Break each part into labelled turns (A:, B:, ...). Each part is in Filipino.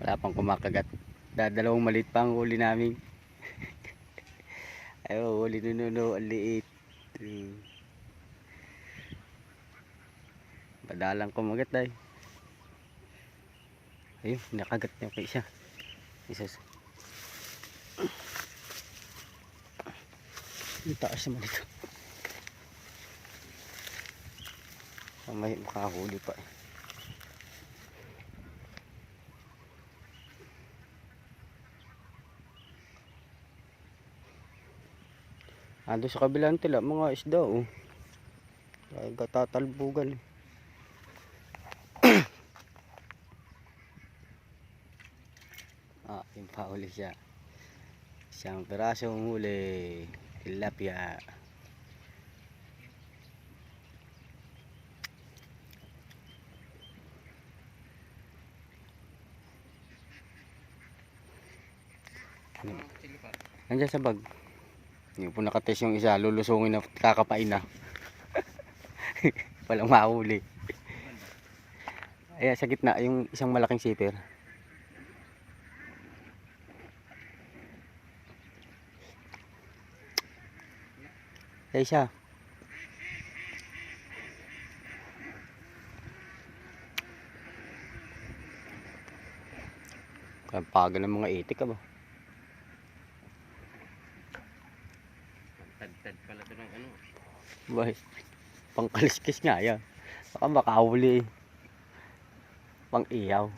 A: Wala pang kumakagat. Dalawang maliit pa ang huli namin. Ayaw, huli nuno, ang liit. Padalang kumagat ay. Ayun, nakagat niya pa isa. Ang taas naman ito. May makahuli pa eh. Ando sa kabilang tila, mga isda oh. Ay, tatalbugan eh. Yung pahuli siya. Isang pirasong huli. Tilapia. Nandiyan sa bag. Yung po nakates yung isa, lulusungin na kakapain na. Walang mahuli. Ayan sa gitna yung isang malaking sipir. Ay siya. Kapaga ng mga itik ka ba?
B: Tad pala ito ng ano.
A: Bakit? Pangkaliskis nga yan. Baka makahuli. Pang iyaw.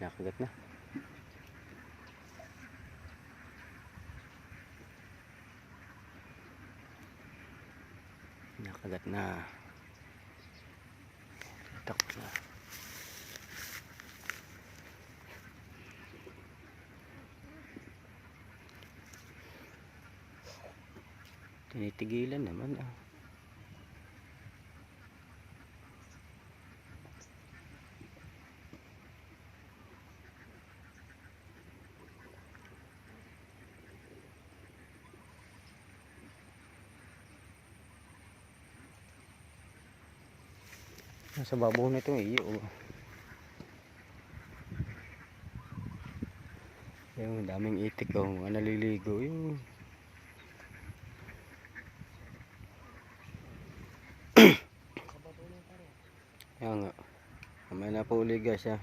A: Nakagat na. Nakagat na. Takot na. Tinitigilan naman ah. Nasa babaw na itong iyo. Yung daming itik oh, mga naliligo yun. Yan nga. Kamay na po uli guys ha.